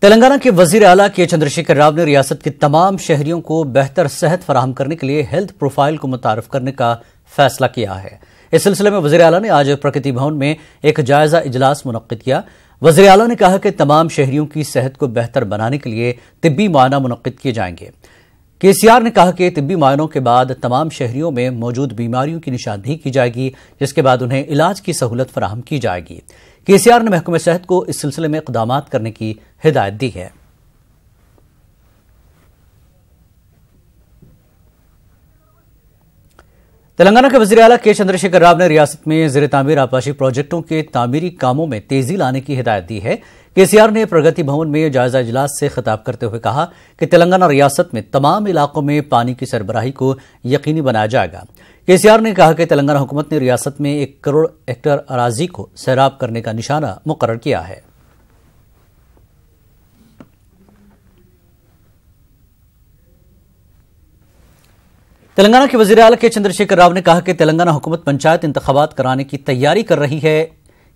तेलंगाना के वजीर आला के चंद्रशेखर राव ने रियासत के तमाम शहरियों को बेहतर सेहत फराहम करने के लिए हेल्थ प्रोफाइल को मुतारफ करने का फैसला किया है। इस सिलसिले में वजीर आला ने आज प्रगति भवन में एक जायजा इजलास मुनक्किद किया। वजीर आला ने कहा कि तमाम शहरियों की सेहत को बेहतर बनाने के लिए तिब्बी मुआयना मुनक्किद किए जाएंगे। केसीआर ने कहा कि तिब्बी मुआयनों के बाद तमाम शहरियों में मौजूद बीमारियों की निशानदेही की जाएगी, जिसके बाद उन्हें इलाज की सहूलत फराहम की जाएगी। केसीआर ने महकमे सेहत को इस सिलसिले में इक़दामात करने की हिदायत दी है। तेलंगाना के वज़ीर आला के चंद्रशेखर राव ने रियासत में ज़ेर तामीर आबाशी प्रोजेक्टों के तामीरी कामों में तेजी लाने की हिदायत दी है। केसीआर ने प्रगति भवन में जायजा इजलास से खिताब करते हुए कहा कि तेलंगाना रियासत में तमाम इलाकों में पानी की सरबराही को यकीनी बनाया जाएगा। केसीआर ने कहा कि तेलंगाना हुकूमत ने रियासत में 1 करोड़ हेक्टेयर अराजी को सैराब करने का निशाना मुकर्रर किया है। तेलंगाना के वज़ीर आला के चंद्रशेखर राव ने कहा कि तेलंगाना हुकूमत पंचायत इंतखाबात कराने की तैयारी कर रही है।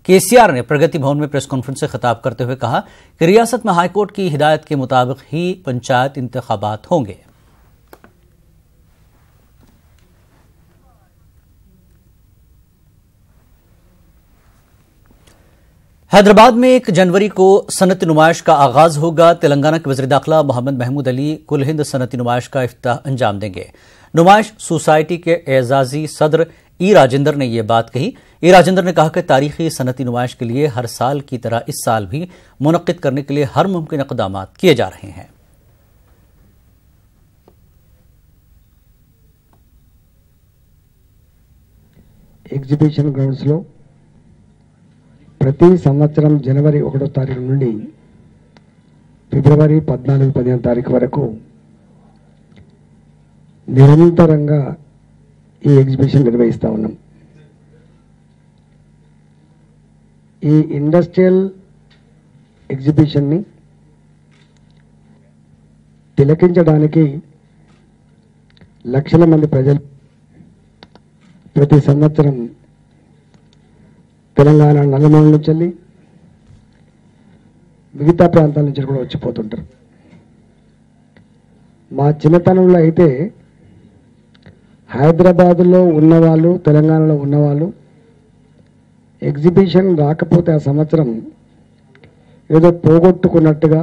केसीआर ने प्रगति भवन में प्रेस कॉन्फ्रेंस से खिताब करते हुए कहा कि रियासत में हाईकोर्ट की हिदायत के मुताबिक ही पंचायत इंतखाबात होंगे। हैदराबाद में 1 जनवरी को सनती नुमाइश का आगाज होगा। तेलंगाना के वज़ीर दाखिला मोहम्मद महमूद अली कुल हिंद सनती नुमाइश का इफ्ताह अंजाम देंगे। नुमाइश सोसाइटी के एजाजी सदर ई राजेंद्र ने यह बात कही। ई राजेंद्र ने कहा कि तारीखी सनती नुमाइश के लिए हर साल की तरह इस साल भी मुनक्किद करने के लिए हर मुमकिन इक़दामात किए जा रहे हैं। ఎగ్జిబిషన్ గ్రౌండ్స్ లో ప్రతి సంవత్సరం జనవరి 1వ తారీఖు నుండి ఫిబ్రవరి 14-15 తారీఖు వరకు నిరంతరంగా ఈ ఎగ్జిబిషన్ నిర్వహిస్తా ఉన్నాం। ఈ ఇండస్ట్రియల్ ఎగ్జిబిషన్ ని తిలకించడానికి లక్షల మంది ప్రజలు ప్రతి సంవత్సరం తెలంగాణ నల్లమల నుంచి మిగతా ప్రాంతాల నుంచి కూడా వచ్చిపోతుంటారు। మా చిన్నతనంలో అయితే హైదరాబాద్లో ఉన్నవాళ్ళు, తెలంగాణలో ఉన్నవాళ్ళు ఎగ్జిబిషన్ రాకపోతే ఆ సంవత్సరం ఏదో పోగొట్టుకున్నట్టుగా,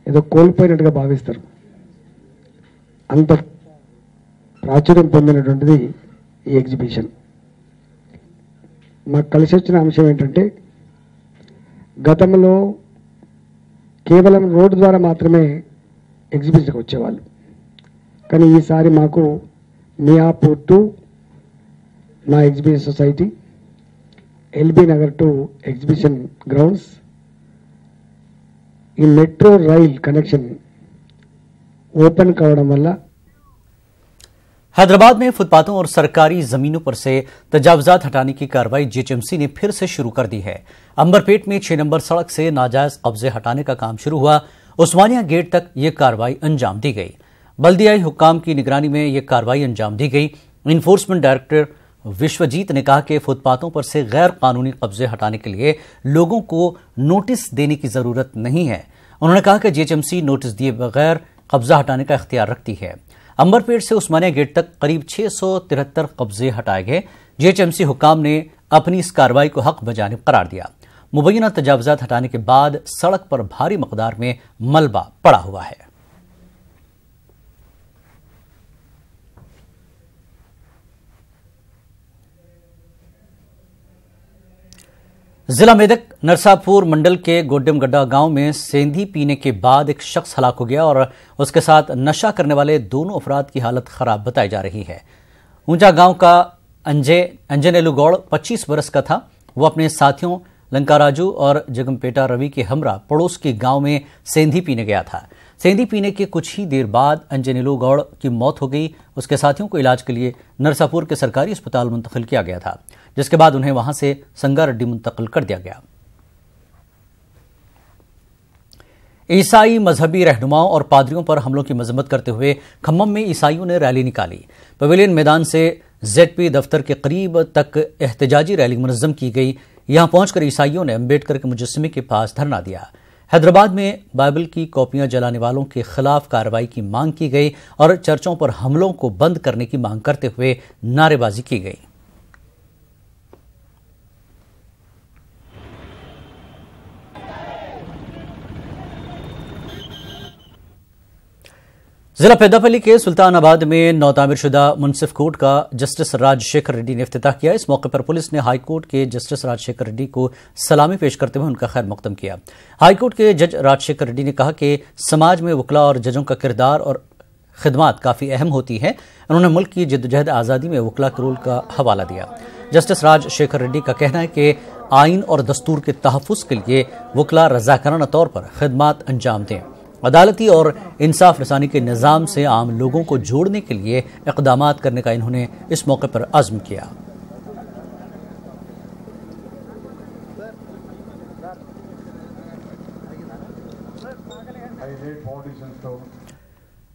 ఏదో కోల్పోయినట్టుగా భావిస్తారు। అంత ప్రాచుర్యం పొందినటువంటిది ఈ ఎగ్జిబిషన్। మాకు కలిసి వచ్చిన అంశం ఏంటంటే, గతంలో కేవలం రోడ్డు ద్వారా మాత్రమే ఎగ్జిబిషన్కి వచ్చేవాళ్ళు, కానీ ఈసారి మాకు మియాపూర్ టు మా exhibition society, LB Nagar to exhibition grounds, ఈ మెట్రో రైల్ కనెక్షన్ ఓపెన్ కావడం వల్ల हैदराबाद में फुटपाथों और सरकारी जमीनों पर से तजावजात हटाने की कार्रवाई जीएचएमसी ने फिर से शुरू कर दी है। अंबरपेट में 6 नंबर सड़क से नाजायज कब्जे हटाने का काम शुरू हुआ। उस्मानिया गेट तक यह कार्रवाई अंजाम दी गई। बल्दियाई हुक्काम की निगरानी में यह कार्रवाई अंजाम दी गई। इन्फोर्समेंट डायरेक्टर विश्वजीत ने कहा कि फुटपाथों पर से गैर कानूनी कब्जे हटाने के लिए लोगों को नोटिस देने की जरूरत नहीं है। उन्होंने कहा कि जीएचएमसी नोटिस दिए बगैर कब्जा हटाने का इख्तियार रखती है। अंबरपेट से उस्मानिया गेट तक करीब 673 कब्जे हटाए गए। जीएचएमसी हुक्काम ने अपनी इस कार्रवाई को हक बजानिब करार दिया। मुबैना तजावजात हटाने के बाद सड़क पर भारी मकदार में मलबा पड़ा हुआ है। जिला मेदक नरसापुर मंडल के गोड्डमगड्डा गांव में सेंधी पीने के बाद एक शख्स हलाक हो गया और उसके साथ नशा करने वाले दोनों अफराद की हालत खराब बताई जा रही है। ऊंचा गांव का अंजनेलू गौड़ 25 बरस का था। वो अपने साथियों लंकाराजू और जगमपेटा रवि के हमरा पड़ोस के गांव में सेंधी पीने गया था। सेंधी पीने के कुछ ही देर बाद अंजनेलू गौड़ की मौत हो गई। उसके साथियों को इलाज के लिए नरसापुर के सरकारी अस्पताल मुंतकिल किया गया था, जिसके बाद उन्हें वहां से संगारेड्डी मुंतकिल कर दिया गया। ईसाई मजहबी रहनुमाओं और पादरियों पर हमलों की मजम्मत करते हुए खम्मम में ईसाइयों ने रैली निकाली। पवेलियन मैदान से जेडपी दफ्तर के करीब तक एहतजाजी रैली मुनज़्ज़म की गई। यहां पहुंचकर ईसाइयों ने अम्बेडकर के मुजस्समे के पास धरना दिया। हैदराबाद में बाइबल की कॉपियां जलाने वालों के खिलाफ कार्रवाई की मांग की गई और चर्चों पर हमलों को बंद करने की मांग करते हुए नारेबाजी की गई। जिला पेद्दापल्ली के सुल्तानाबाद में नौतामीरशुदा मुंसिफ कोर्ट का जस्टिस राजशेखर रेड्डी ने इफ्तिताह किया। इस मौके पर पुलिस ने हाईकोर्ट के जस्टिस राजशेखर रेड्डी को सलामी पेश करते हुए उनका खैर मकदम किया। हाईकोर्ट के जज राजशेखर रेड्डी ने कहा कि समाज में वकला और जजों का किरदार और खिदमात काफी अहम होती है। उन्होंने मुल्क की जद्दोजहद आज़ादी में वकला के रोल का हवाला दिया। जस्टिस राजशेखर रेड्डी का कहना है कि आइन और दस्तूर के तहफ़्फ़ुज़ के लिए वकला रज़ाकाराना तौर पर खिदमात अंजाम दें। अदालती और इंसाफ रसानी के निज़ाम से आम लोगों को जोड़ने के लिए इक़दामात करने का इन्होंने इस मौके पर अज़्म किया।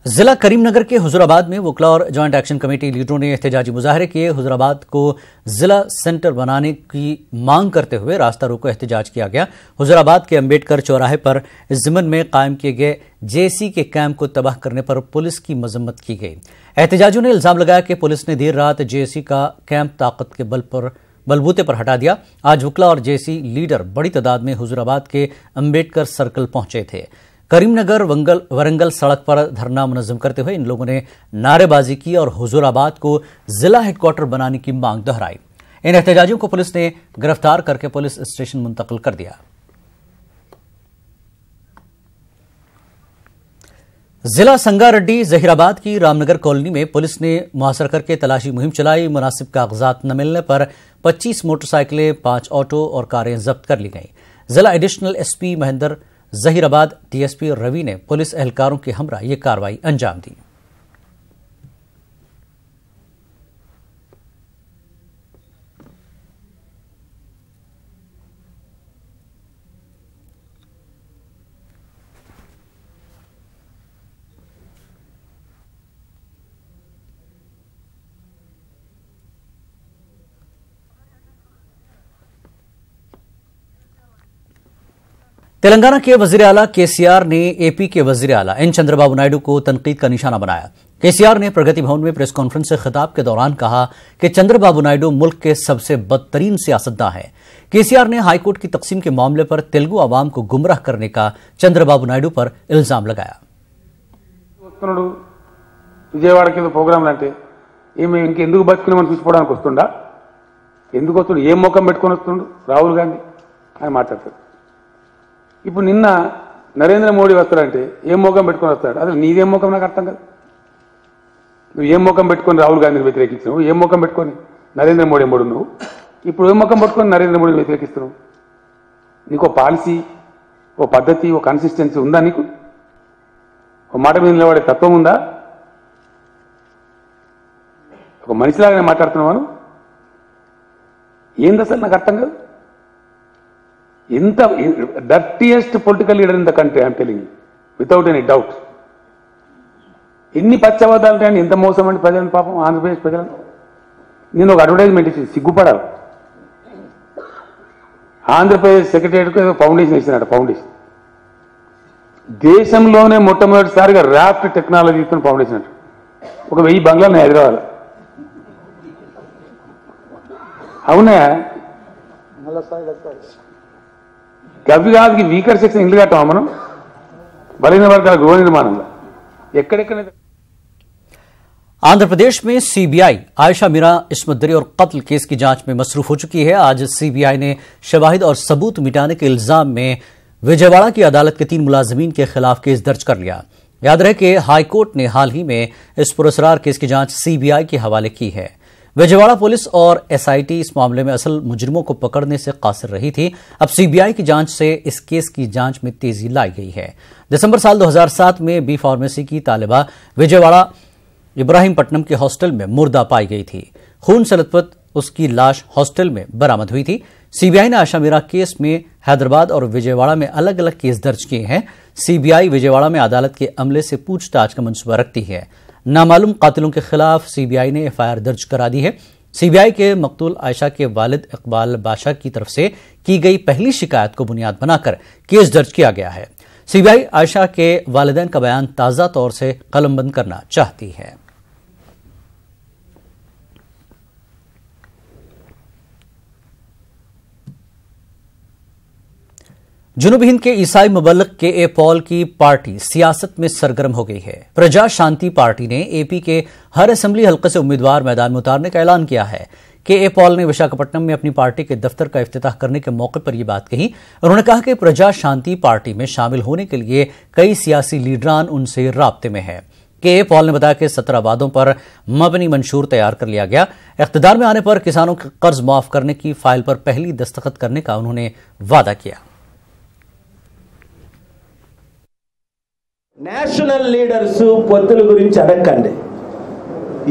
जिला करीमनगर के हुजूराबाद में वकला और जॉइंट एक्शन कमेटी लीडरों ने एहतजाजी मुजाहरे किए। हुजूराबाद को जिला सेंटर बनाने की मांग करते हुए रास्ता रोको एहतजाज किया गया। हुजूराबाद के अंबेडकर चौराहे पर इस ज़िमन में कायम किए गए जेसी के कैंप को तबाह करने पर पुलिस की मजम्मत की गई। एहतजाजियों ने इल्जाम लगाया कि पुलिस ने देर रात जेसी का कैंप ताकत के बलबूते पर हटा दिया। आज वकला और जेसी लीडर बड़ी तादाद में हुजूराबाद के अंबेडकर सर्कल पहुंचे थे। करीमनगर वरंगल सड़क पर धरना मुनज़्ज़म करते हुए इन लोगों ने नारेबाजी की और हुजूराबाद को जिला हेडक्वार्टर बनाने की मांग दोहराई। इन एहतजाजियों को पुलिस ने गिरफ्तार करके पुलिस स्टेशन मुंतकिल कर दिया। जिला संगारेड्डी जहीराबाद की रामनगर कॉलोनी में पुलिस ने मुहासरा करके तलाशी मुहिम चलाई। मुनासिब कागजात न मिलने पर 25 मोटरसाइकिलें, 5 ऑटो और कारें जब्त कर ली गई। जिला additional SP Mahendra Zaheerabad DSP Ravi ने पुलिस एहलकारों के हमरा ये कार्रवाई अंजाम दी। तेलंगाना के वजीर आला केसीआर ने एपी के वजीर आला एन चंद्रबाबू नायडू को तनकीद का निशाना बनाया। केसीआर ने प्रगति भवन में प्रेस कॉन्फ्रेंस से खिताब के दौरान कहा कि चंद्रबाबू नायडू मुल्क के सबसे बदतरीन सियासतदान है। केसीआर ने हाईकोर्ट की तकसीम के मामले पर तेलुगु आवाम को गुमराह करने का चंद्रबाबू नायडू पर इल्जाम लगाया। విజయవాడకి ప్రోగ్రాంలు అంటే ఏమి ఇంకెందుకు బతుకుని చూసుకోవడానికి వస్తుండా? ఎందుకు వస్తుండు? ఏం ముఖం పెట్టుకొని వస్తుండు రాహుల్ గాంధీ అని మాట్లాడతాడు. ఇప్పుడు నిన్న నరేంద్ర మోడీ వస్తాడంటే ఏం ముఖం పెట్టుకొని వస్తాడు? అసలు నీదేం ముఖం నాకు అర్థం కాదు. నువ్వు ఏం ముఖం పెట్టుకొని రాహుల్ గాంధీని వ్యతిరేకిస్తున్నావు? ఏం ముఖం పెట్టుకొని నరేంద్ర మోడీ ఎంబడి నువ్వు? ఇప్పుడు ఏం ముఖం పెట్టుకొని నరేంద్ర మోడీని వ్యతిరేకిస్తున్నావు? నీకు పాలసీ, ఓ పద్ధతి, ఓ కన్సిస్టెన్సీ ఉందా? నీకు ఓ మాట మీద నిలబడే తత్వం ఉందా? ఒక మనిషిలాగానే మాట్లాడుతున్నావు. ఏంది అసలు నాకు అర్థం కాదు. ఎంత dirtiest political leader in the country, I'm telling without any doubt. ఎన్ని పచ్చబద్దాలు ఉంటాయని, ఎంత మోసం అండి ప్రజలను, పాపం ఆంధ్రప్రదేశ్ ప్రజలను. నేను ఒక అడ్వర్టైజ్మెంట్ ఇచ్చి సిగ్గుపడాలి. ఆంధ్రప్రదేశ్ సెక్రటరీకి ఏదో ఫౌండేషన్ ఇచ్చినాడు. ఫౌండేషన్ దేశంలోనే మొట్టమొదటిసారిగా ర్యాప్ట్ టెక్నాలజీతో ఫౌండేషన్ అంటారు. ఒక 1000 బంగ్లాలు హైదరాబాద్. అవునా? కవి కాదుకి వీకర్ సెక్షన్ ఇల్లు కట్టామా మనం? బలహీన వర్గాల గృహ నిర్మాణంలో ఎక్కడెక్కడ. आंध्र प्रदेश में सीबीआई आयशा मीरा इस्मत दरी और कत्ल केस की जांच में मसरूफ हो चुकी है। आज सीबीआई ने शवाहिद और सबूत मिटाने के इल्जाम में विजयवाड़ा की अदालत के 3 मुलाजमीन के खिलाफ केस दर्ज कर लिया। याद रहे कि हाईकोर्ट ने हाल ही में इस पुरस्कार केस की जांच सीबीआई के हवाले की है। विजयवाड़ा पुलिस और एसआईटी इस मामले में असल मुजरिमों को पकड़ने से कासिर रही थी। अब सीबीआई की जांच से इस केस की जांच में तेजी लाई गई है। दिसंबर साल 2007 में बी फार्मेसी की तालिबा विजयवाड़ा इब्राहिमपट्टनम के हॉस्टल में मुर्दा पाई गई थी। खून से लथपथ उसकी लाश हॉस्टल में बरामद हुई थी। सीबीआई ने आयशा मीरा केस में हैदराबाद और विजयवाड़ा में अलग अलग केस दर्ज किए हैं। सीबीआई विजयवाड़ा में अदालत के अमले से पूछताछ का मंसूबा रखती है। नामालूम कातिलों के खिलाफ सीबीआई ने एफआईआर दर्ज करा दी है। सीबीआई के मकतूल आयशा के वालिद इकबाल बादशाह की तरफ से की गई पहली शिकायत को बुनियाद बनाकर केस दर्ज किया गया है। सीबीआई आयशा के वालिदैन का बयान ताजा तौर से कलमबंद करना चाहती है। जुनूबी हिंद के ईसाई मुबल्लिग के पॉल की पार्टी सियासत में सरगर्म हो गई है। प्रजा शांति पार्टी ने एपी के हर असेंबली हल्के से उम्मीदवार मैदान में उतारने का ऐलान किया है। के पॉल ने विशाखापट्टनम में अपनी पार्टी के दफ्तर का इफ्तिताह करने के मौके पर यह बात कही। उन्होंने कहा कि प्रजा शांति पार्टी में शामिल होने के लिए कई सियासी लीडरान उनसे राब्ते में है। के पॉल ने बताया कि 17 वादों पर मबनी मंशूर तैयार कर लिया गया। इख्तिदार में आने पर किसानों के कर्ज माफ करने की फाइल पर पहली दस्तखत करने का उन्होंने वादा किया। నేషనల్ లీడర్స్ పొత్తుల గురించి అడగండి,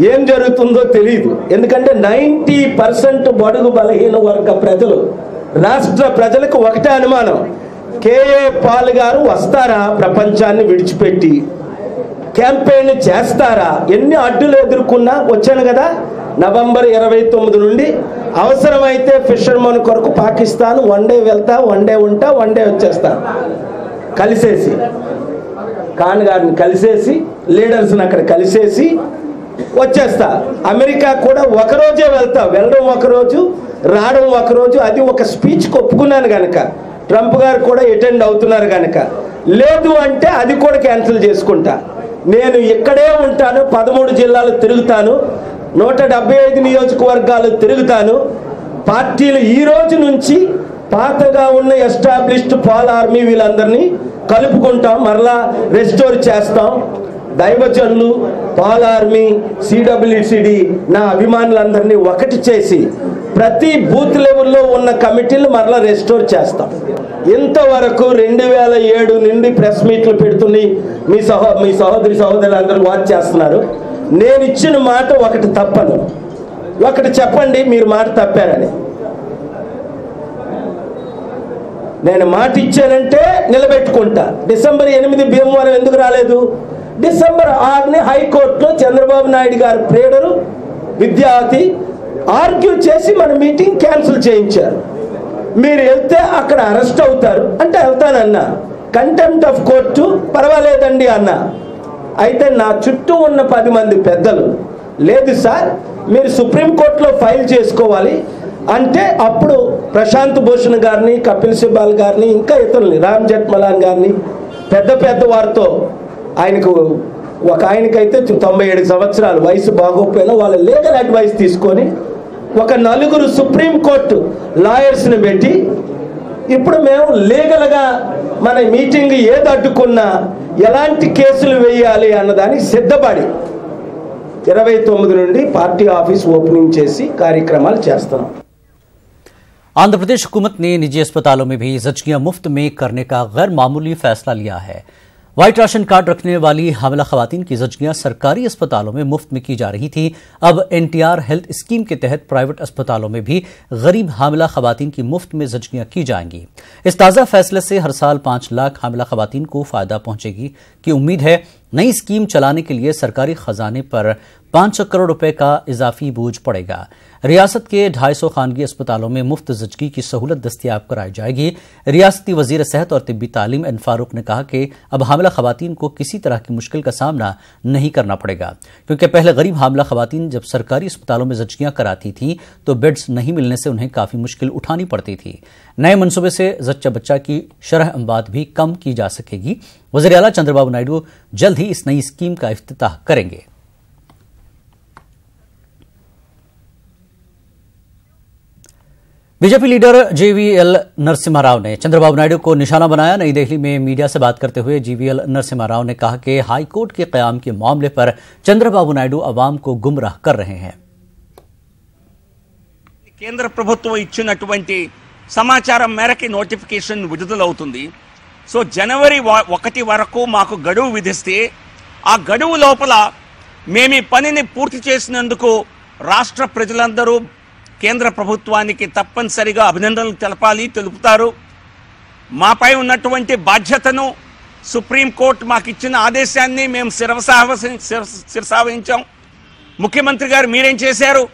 ఏం జరుగుతుందో తెలియదు. ఎందుకంటే 90% బడుగు బలహీన వర్గ ప్రజలు, రాష్ట్ర ప్రజలకు ఒకటే అనుమానం, కేఏ పాల్ గారు వస్తారా ప్రపంచాన్ని విడిచిపెట్టి, క్యాంపెయిన్ చేస్తారా? ఎన్ని అడ్డులు ఎదుర్కొన్నా వచ్చాను కదా. నవంబర్ 29 నుండి అవసరమైతే ఫిషర్మన్ కొరకు పాకిస్తాన్ వన్ డే వెళ్తా, వన్ డే ఉంటా, వన్ డే వచ్చేస్తా. కలిసేసి ఖాన్ గారిని కలిసేసి లీడర్స్ని అక్కడ కలిసేసి వచ్చేస్తా. అమెరికా కూడా ఒకరోజే వెళ్తా, వెళ్ళడం ఒకరోజు, రావడం ఒకరోజు. అది ఒక స్పీచ్కి ఒప్పుకున్నాను కనుక, ట్రంప్ గారు కూడా అటెండ్ అవుతున్నారు కనుక. లేదు అంటే అది కూడా క్యాన్సిల్ చేసుకుంటా. నేను ఇక్కడే ఉంటాను, 13 జిల్లాలు తిరుగుతాను, 175 నియోజకవర్గాలు తిరుగుతాను. పార్టీలు ఈ రోజు నుంచి పాతగా ఉన్న ఎస్టాబ్లిష్డ్ పాల్ ఆర్మీ వీళ్ళందరినీ కలుపుకుంటాం, మరలా రెస్టోర్ చేస్తాం. దైవజనులు, పాల్ ఆర్మీ, సిడబ్ల్యూసిడి నా అభిమానులందరినీ ఒకటి చేసి ప్రతి బూత్ లెవెల్లో ఉన్న కమిటీలు మరలా రెస్టోర్ చేస్తాం. ఇంతవరకు 2007 నుండి ప్రెస్ మీట్లు పెడుతున్న మీ సహోదరి సహోదరులందరూ వాచ్ చేస్తున్నారు. నేను ఇచ్చిన మాట ఒకటి తప్పను, ఒకటి చెప్పండి మీరు మాట తప్పారని. నేను మాట ఇచ్చానంటే నిలబెట్టుకుంటా. డిసెంబర్ 8 భీమవరం ఎందుకు రాలేదు? డిసెంబర్ 6 హైకోర్టులో చంద్రబాబు నాయుడు గారు ప్రేడరు విద్యావతి ఆర్గ్యూ చేసి మన మీటింగ్ క్యాన్సిల్ చేయించారు. మీరు వెళ్తే అక్కడ అరెస్ట్ అవుతారు అంటే వెళ్తానన్నా. కంటెంప్ట్ ఆఫ్ కోర్టు పర్వాలేదండి అన్నా. అయితే నా చుట్టూ ఉన్న 10 మంది పెద్దలు, లేదు సార్ మీరు సుప్రీంకోర్టులో ఫైల్ చేసుకోవాలి అంటే అప్పుడు ప్రశాంత్ భూషణ్ గారిని, కపిల్ సిబాల్ గారిని, ఇంకా ఇతరులని, రామ్ జెఠ్మలాన్ గారిని, పెద్ద వారితో, ఆయనకైతే 97 సంవత్సరాలు వయసు బాగోపోయినా వాళ్ళ లీగల్ అడ్వైస్ తీసుకొని ఒక 4 సుప్రీంకోర్టు లాయర్స్ని పెట్టి ఇప్పుడు మేము లీగల్గా మన మీటింగ్ ఏది అడ్డుకున్నా ఎలాంటి కేసులు వేయాలి అన్నదానికి సిద్ధపడి 29 నుండి పార్టీ ఆఫీస్ ఓపెనింగ్ చేసి కార్యక్రమాలు చేస్తున్నాం. आंध्र प्रदेश हुकूमत ने निजी अस्पतालों में भी जचगियां मुफ्त में करने का गैर मामूली फैसला लिया है। व्हाइट राशन कार्ड रखने वाली हामिला खवातीन की जचगियां सरकारी अस्पतालों में मुफ्त में की जा रही थी। अब एनटीआर हेल्थ स्कीम के तहत प्राइवेट अस्पतालों में भी गरीब हामिला खवातीन की मुफ्त में जचगियां की जाएंगी। इस ताज़ा फैसले से हर साल 5 लाख हामिला खवातीन को फायदा पहुंचेगी की उम्मीद है। नई स्कीम चलाने के लिए सरकारी खजाने पर 500 करोड़ रुपए का इजाफी बोझ पड़ेगा। रियासत के 250 खानगी अस्पतालों में मुफ्त जचगी की सहूलत दस्तयाब कराई जाएगी। रियासती वजीर सेहत और तिब्बी तालीम एन फारूक ने कहा कि अब हामिला खवातीन को किसी तरह की मुश्किल का सामना नहीं करना पड़ेगा, क्योंकि पहले गरीब हामिला खवातीन जब सरकारी अस्पतालों में जचगियां कराती थी तो बेड्स नहीं मिलने से उन्हें काफी मुश्किल उठानी पड़ती थी। नए मनसूबे से जच्चा बच्चा की शरह अमवात भी कम की जा सकेगी। वज़ीर आला चंद्रबाबू नायडू जल्द ही इस नई स्कीम का इफ्तिताह करेंगे। BJP leader GVL Narasimha Rao ने चंद्रबाबू नायडू को निशाना बनाया। नई दिल्ली में मीडिया से बात करते हुए जीवीएल नरसिम्हा राव ने कहा कि हाईकोर्ट के कयाम के मामले पर चंद्रबाबू नायडू अवाम को गुमराह कर रहे हैं। కేంద్ర ప్రభుత్వం ఇచ్చినటువంటి సమాచారం మేరకు నోటిఫికేషన్ విడుదలవుతుంది. సో జనవరి 1 వరకు మాకు గడువు విధిస్తే ఆ గడువు లోపల మేము ఈ పనిని పూర్తి చేసినందుకు రాష్ట్ర ప్రజలందరూ కేంద్ర ప్రభుత్వానికి తప్పనిసరిగా అభినందనలు తెలుపుతారు. మాపై ఉన్నటువంటి బాధ్యతను సుప్రీంకోర్టు మాకు ఇచ్చిన ఆదేశాన్ని మేము శిరసావహించాం. ముఖ్యమంత్రి గారు మీరేం చేశారు?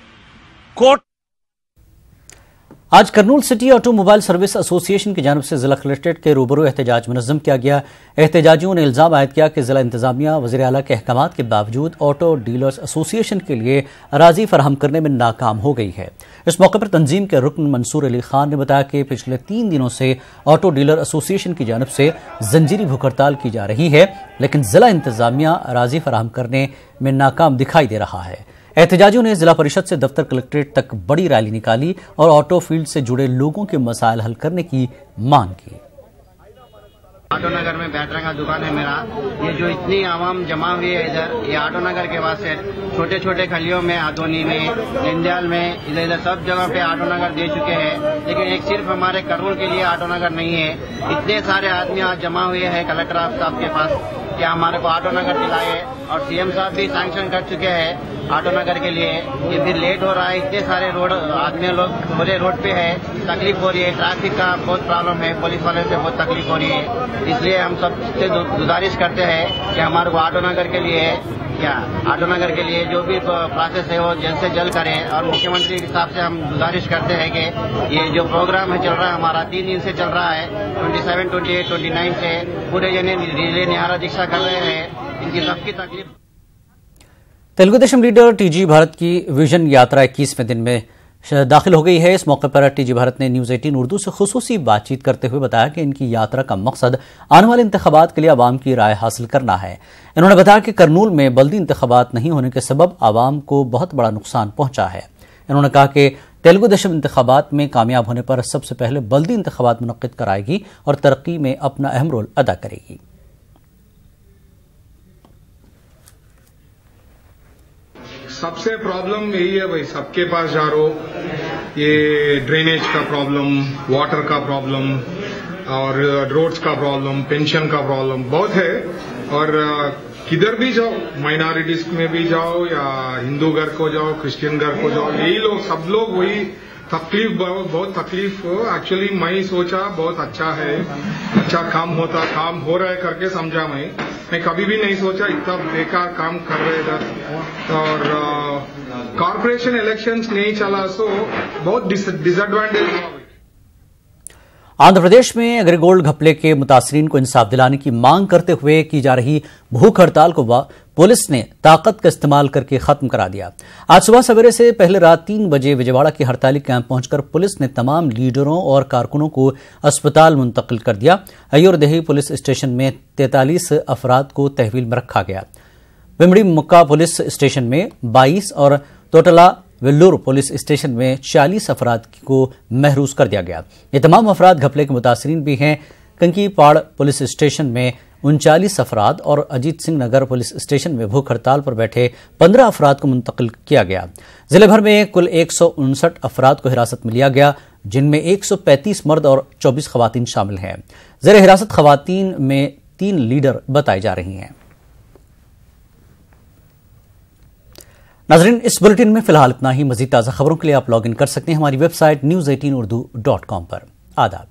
कोर्ट। आज Kurnool city automobile service association की जानिब से जिला कलेक्ट्रेट के रूबरू एहतजाज मुनज़्ज़म किया गया। एहतजाजियों ने इल्जाम आयद किया कि जिला इंतजामिया वज़ीर आला के अहकामात के बावजूद ऑटो डीलर्स एसोसिएशन के लिए अराजी फराहम करने में नाकाम हो गई है। इस मौके पर तंजीम के रुकन मंसूर अली खान ने बताया कि पिछले 3 दिनों से ऑटो डीलर एसोसिएशन की जानिब से जंजीरी भूख हड़ताल की जा रही है, लेकिन जिला इंतजामिया अराजी फराहम करने में नाकाम दिखाई दे रहा है। एहतजाजियों ने जिला परिषद से दफ्तर कलेक्ट्रेट तक बड़ी रैली निकाली और ऑटो फील्ड से जुड़े लोगों के मसाइल हल करने की मांग की। ऑटो नगर में बैटरी का दुकान है मेरा। ये जो इतनी आवाम जमा हुई है इधर, ये ऑटो नगर के वास्ते छोटे छोटे खलियों में, आदोनी में, दीनदयाल में, इधर इधर सब जगह पे ऑटो नगर दे चुके हैं, लेकिन एक सिर्फ हमारे करनूल के लिए ऑटो नगर नहीं है। इतने सारे आदमी आज जमा हुए हैं कलेक्टर साहब के पास कि हमारे को ऑटो नगर दिलाए, और सीएम साहब भी सैंक्शन कर चुके हैं ऑटो नगर के लिए। ये फिर लेट हो रहा है, इतने सारे रोड आदमी लोग पूरे रोड पे है, तकलीफ हो रही है, ट्रैफिक का बहुत प्रॉब्लम है, पुलिस वाले से बहुत तकलीफ हो रही है। इसलिए हम सबसे गुजारिश करते हैं कि हमारे को ऑटो नगर के लिए ऑटो नगर के लिए जो भी प्रोसेस है वो जल्द से जल्द करें। और मुख्यमंत्री के हिसाब से हम गुजारिश करते हैं कि ये जो प्रोग्राम है चल रहा है हमारा 3 दिन से चल रहा है, 27, 28, 29 से पूरे जने रिले निहारा दीक्षा कर रहे हैं, इनकी सबकी तकलीफ। तेलुगु देशम लीडर टीजी भारत की विजन यात्रा 21वें दिन में दाखिल हो गई है। इस मौके पर टीजी भारत ने न्यूज़ 18 उर्दू से खुसूसी बातचीत करते हुए बताया कि इनकी यात्रा का मकसद आने वाले इंतखाबात के लिए आवाम की राय हासिल करना है। इन्होंने बताया कि करनूल में बल्दी इंतखाबात नहीं होने के सबब आवाम को बहुत बड़ा नुकसान पहुंचा है। इन्होंने कहा कि तेलुगु देशम इंतखाबात में कामयाब होने पर सबसे पहले बल्दी इंतखाबात मुनक्किद कराएगी और तरक्की में अपना अहम रोल अदा करेगी। सबसे प्रॉब्लम यही है भाई, सबके पास जा रहे हो, ये ड्रेनेज का प्रॉब्लम, वाटर का प्रॉब्लम और रोड्स का प्रॉब्लम, पेंशन का प्रॉब्लम बहुत है। और किधर भी जाओ, माइनॉरिटीज में भी जाओ या हिंदू घर को जाओ, क्रिश्चियन घर को जाओ, यही लोग सब लोग वही तकलीफ, बहुत तकलीफ। एक्चुअली मैं सोचा बहुत अच्छा है, अच्छा काम हो रहा है करके समझा। मैं कभी भी नहीं सोचा इतना बेकार काम कर रहे इधर। और कॉर्पोरेशन इलेक्शंस नहीं चला सो बहुत डिसएडवांटेज हुआ। आंध्र प्रदेश में एग्रीगोल्ड घपले के मुतासरीन को इंसाफ दिलाने की मांग करते हुए की जा रही भूख हड़ताल को पुलिस ने ताकत का इस्तेमाल करके खत्म करा दिया। आज सुबह सवेरे से पहले रात 3 बजे विजयवाड़ा के हड़ताली कैंप पहुंचकर पुलिस ने तमाम लीडरों और कारकुनों को अस्पताल मुंतकिल कर दिया। अयोर देही पुलिस स्टेशन में 43 अफराद को तहवील में रखा गया। बिमड़ी मुक्का पुलिस स्टेशन में 22 और तोटला वेल्लूर पुलिस स्टेशन में 40 अफराद को महरूज कर दिया गया। ये तमाम अफराद घपले के मुतासरीन भी हैं। कंकीपाड़ पुलिस स्टेशन में 39 अफराद और अजीत सिंह नगर पुलिस स्टेशन में भूख हड़ताल पर बैठे 15 अफराद को मुंतकिल किया गया। जिले भर में कुल 159 अफराद को हिरासत में लिया गया, जिनमें 135 मर्द और 24 खवातीन शामिल हैं। जेर हिरासत खवातीन में 3 लीडर बताई जा रही हैं। नाजरीन, इस बुलेटिन में फिलहाल इतना ही। मजीद ताज़ा खबरों के लिए आप लॉग इन कर सकते हैं हमारी वेबसाइट news18urdu.com पर। आदाब।